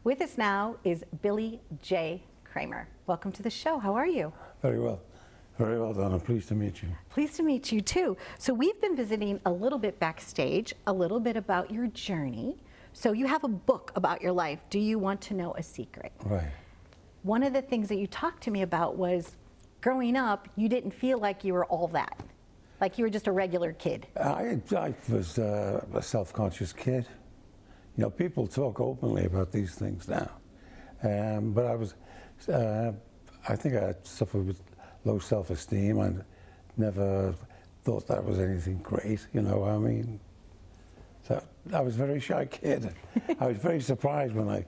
With us now is Billy J. Kramer. Welcome to the show. How are you? Very well. Very well, Donna. Pleased to meet you. Pleased to meet you too. So we've been visiting a little bit backstage, a little bit about your journey. So you have a book about your life. Do you want to know a secret? Right. One of the things that you talked to me about was growing up, you didn't feel like you were all that. Like you were just a regular kid. I was a self-conscious kid. You know, people talk openly about these things now. But I think I suffered with low self-esteem. I never thought that was anything great, you know, I mean. So I was a very shy kid. I was very surprised when I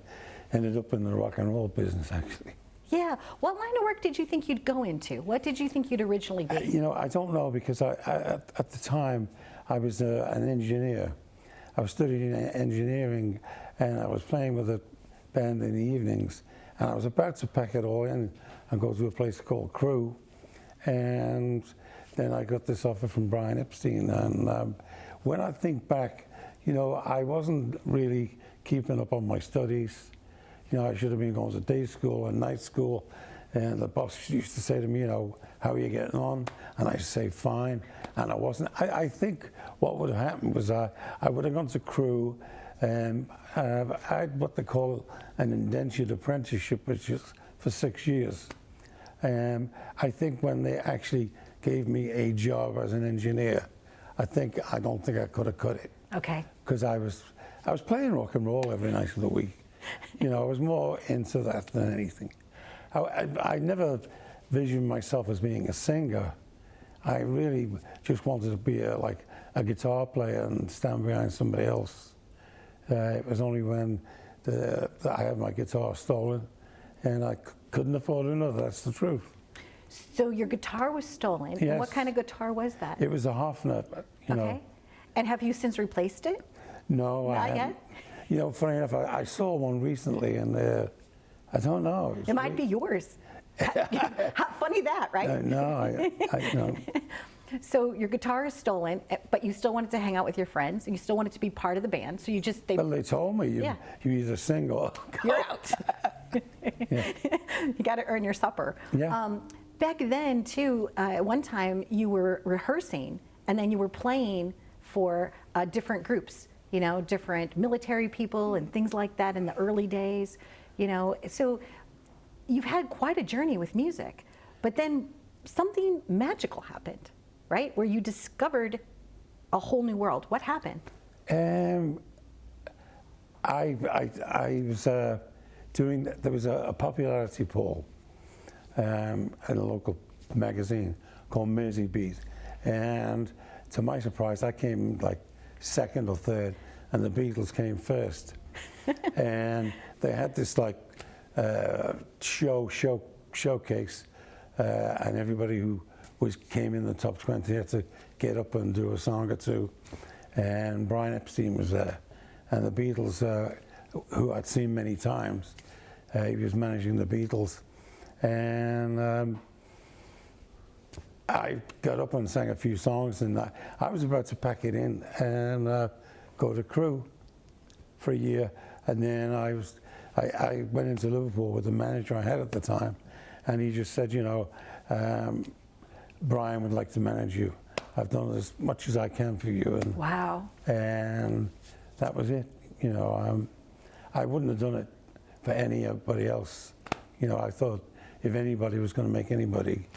ended up in the rock and roll business, actually. Yeah. What line of work did you think you'd go into? What did you think you'd originally be? You know, I don't know, because at the time I was an engineer. I was studying engineering, and I was playing with a band in the evenings, and I was about to pack it all in and go to a place called Crew, and then I got this offer from Brian Epstein, and when I think back, you know, I wasn't really keeping up on my studies. You know, I should have been going to day school and night school, and the boss used to say to me, you know, how are you getting on? And I say, fine, and I wasn't. I think what would have happened was I would have gone to Crew, and I had what they call an indentured apprenticeship, which is for 6 years. I think when they actually gave me a job as an engineer, I don't think I could have cut it. Okay. Because I was playing rock and roll every night of the week. You know, I was more into that than anything. I never visioned myself as being a singer. I really just wanted to be like a guitar player and stand behind somebody else. It was only when I had my guitar stolen, and I couldn't afford another. That's the truth. So your guitar was stolen. Yes. And what kind of guitar was that? It was a Hofner, you know. Okay. And have you since replaced it? No, I Not haven't. yet? You know, funny enough, I saw one recently, and I don't know. It might be yours. How funny that, right? No, I no. So your guitar is stolen, but you still wanted to hang out with your friends, and you still wanted to be part of the band. So you just Well, they told me you either sing or you're out. Yeah. You got to earn your supper. Yeah. Back then, too, at one time you were rehearsing, and then you were playing for different groups. You know, different military people and things like that in the early days. You know, so you've had quite a journey with music, but then something magical happened, right? Where you discovered a whole new world. What happened? I was there was a popularity poll in a local magazine called Mersey Beat, and to my surprise, I came like second or third, and the Beatles came first. And they had this like showcase, and everybody who came in the top 20 had to get up and do a song or two. And Brian Epstein was there, and the Beatles, who I'd seen many times, he was managing the Beatles, and I got up and sang a few songs, and I was about to pack it in and go to Crew for a year, and then I went into Liverpool with the manager I had at the time, and he just said, you know, Brian would like to manage you. I've done as much as I can for you. And, wow. And that was it. You know, I wouldn't have done it for anybody else. You know, I thought if anybody was going to make anybody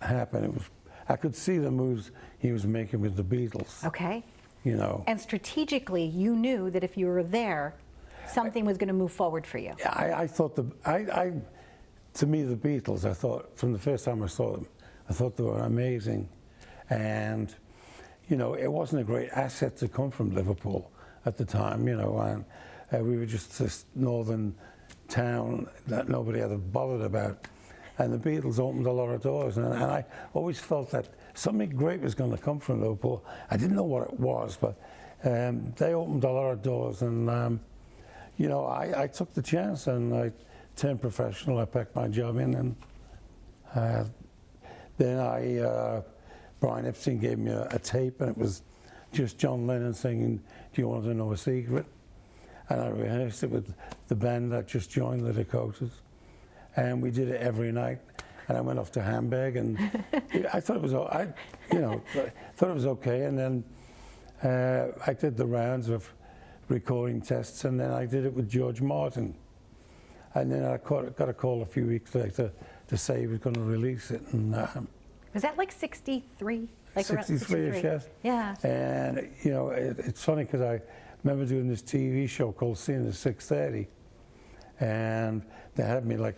happen, I could see the moves he was making with the Beatles. Okay. You know. And strategically, you knew that if you were there, something was going to move forward for you. I thought to me, the Beatles, I thought from the first time I saw them, I thought they were amazing, and you know, it wasn't a great asset to come from Liverpool at the time. You know, and we were just this northern town that nobody ever bothered about. And the Beatles opened a lot of doors, and I always felt that something great was going to come from Liverpool. I didn't know what it was, but they opened a lot of doors, and you know, I took the chance, and I turned professional. I packed my job in, and then Brian Epstein gave me a tape, and it was just John Lennon singing, "Do you want to know a secret?" and I rehearsed it with the band that just joined the Dakotas, and we did it every night. And I went off to Hamburg, and I thought it was, thought it was okay. And then I did the rounds of recording tests, and then I did it with George Martin. And then I got a call a few weeks later to say he was going to release it. And, was that like 63? Like 63-ish, yes. Yeah. And, it's funny because I remember doing this TV show called Scene at 6:30, and they had me like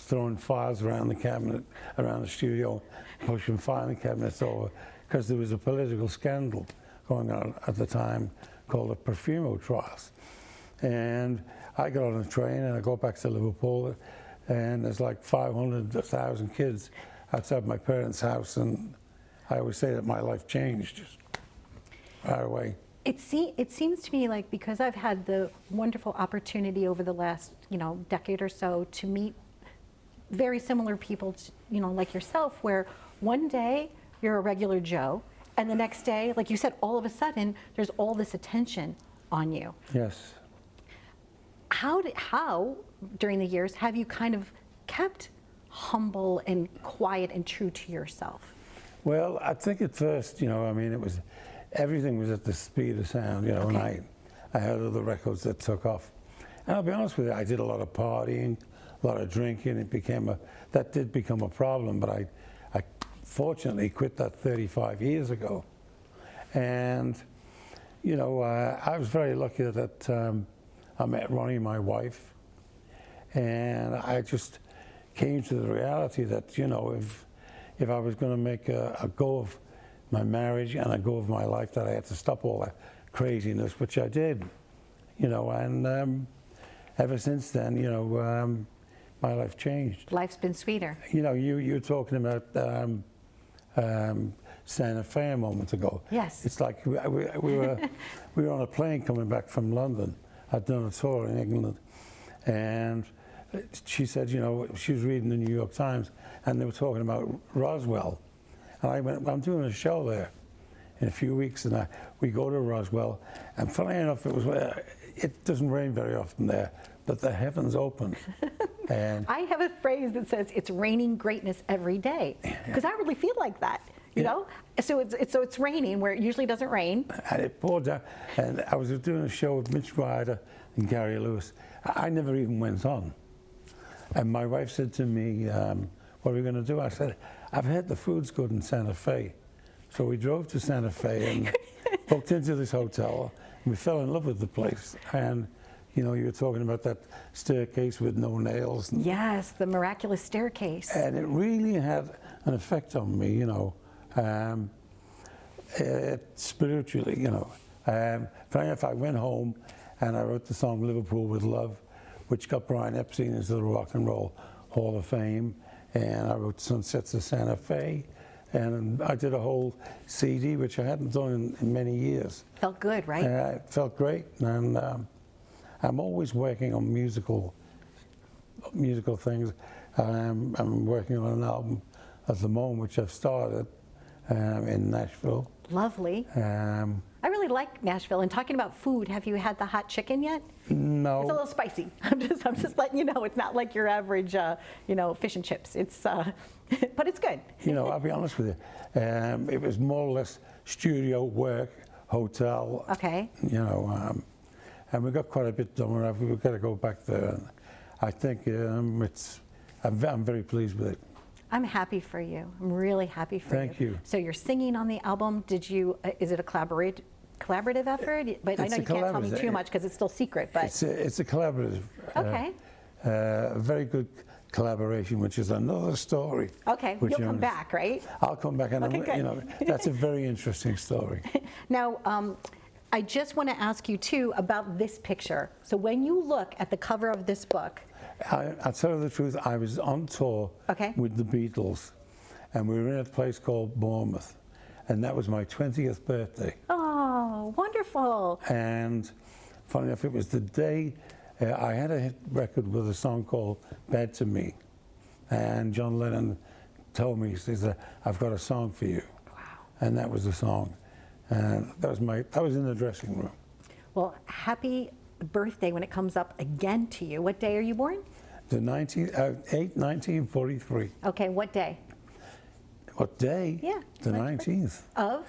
throwing files around the cabinet, around the studio, pushing filing cabinets over, because there was a political scandal going on at the time called the Perfumo trials. And I got on a train and I go back to Liverpool, and there's like 500,000 kids outside my parents' house, and I always say that my life changed just right away. It seems to me like, because I've had the wonderful opportunity over the last, decade or so to meet very similar people, like yourself, where one day you're a regular Joe, and the next day, like you said, all of a sudden, there's all this attention on you. Yes. How during the years have you kind of kept humble and quiet and true to yourself? Well, I think at first, everything was at the speed of sound, Okay. and I had other records that took off. And I'll be honest with you, I did a lot of partying, a lot of drinking. That did become a problem, but I fortunately quit that 35 years ago. And, I was very lucky that I met Ronnie, my wife, and I just came to the reality that, if I was going to make a go of my marriage and a go of my life, that I had to stop all that craziness, which I did, and ever since then, my life changed. Life's been sweeter. You're talking about Santa Fe a moment ago. Yes. It's like we were on a plane coming back from London. I'd done a tour in England, and she said, she was reading the New York Times, and they were talking about Roswell. And I went, I'm doing a show there in a few weeks, and we go to Roswell, and funny enough, it doesn't rain very often there, but the heavens opened. And I have a phrase that says it's raining greatness every day, because I really feel like that, you know? So it's raining where it usually doesn't rain. And it poured down, and I was doing a show with Mitch Ryder and Gary Lewis. I never even went on. And my wife said to me, what are we going to do? I said, I've heard the food's good in Santa Fe. So we drove to Santa Fe and booked into this hotel. And we fell in love with the place. And, you were talking about that staircase with no nails. Yes, the miraculous staircase. And it really had an effect on me, spiritually, Funny enough, I went home and I wrote the song Liverpool with Love, which got Brian Epstein into the Rock and Roll Hall of Fame. And I wrote Sunsets of Santa Fe. And I did a whole CD, which I hadn't done in many years. Felt good, right? It felt great. And I'm always working on musical things. I'm working on an album at the moment, which I've started in Nashville. Lovely. I really like Nashville. And talking about food, have you had the hot chicken yet? No. It's a little spicy. I'm just letting you know. It's not like your average, fish and chips. It's, but it's good. I'll be honest with you. It was more or less studio work, hotel. Okay. And we got quite a bit done. We've got to go back there. And I think I'm very pleased with it. I'm happy for you. I'm really happy for you. Thank you. So you're singing on the album. Is it a collaborative effort? But I know you can't tell me too much because it's still secret. But it's a collaborative. Okay. A very good collaboration, which is another story. Okay, you'll come back, right? I'll come back, and Okay, that's a very interesting story. Now, I just want to ask you too about this picture. So when you look at the cover of this book, I'll tell you the truth, I was on tour with the Beatles, and we were in a place called Bournemouth, and that was my 20th birthday. Oh, wonderful. And funny enough, it was the day I had a hit record with a song called Bad to Me, and John Lennon told me, he says, I've got a song for you. Wow. And that was the song. And that was in the dressing room. Well, happy birthday when it comes up again to you. What day are you born? The 1943. Okay, what day? What day? Yeah. The 19th. Of?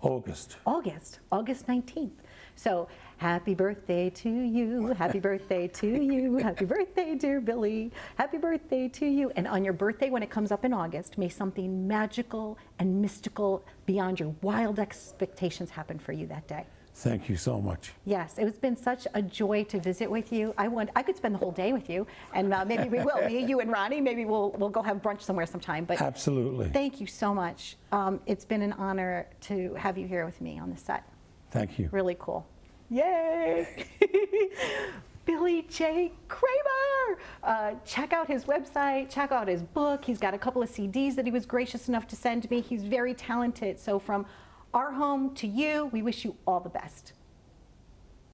August. August 19th. So happy birthday to you, happy birthday to you, happy birthday, dear Billy, happy birthday to you. And on your birthday, when it comes up in August, may something magical and mystical beyond your wild expectations happen for you that day. Thank you so much. Yes, it's been such a joy to visit with you. I could spend the whole day with you, and maybe we will. Me, you, and Ronnie. Maybe we'll go have brunch somewhere sometime. But Absolutely. thank you so much. It's been an honor to have you here with me on the set. Thank you. Really cool. Yay! Billy J. Kramer! Check out his website, check out his book. He's got a couple of CDs that he was gracious enough to send me. He's very talented. So from our home to you, we wish you all the best.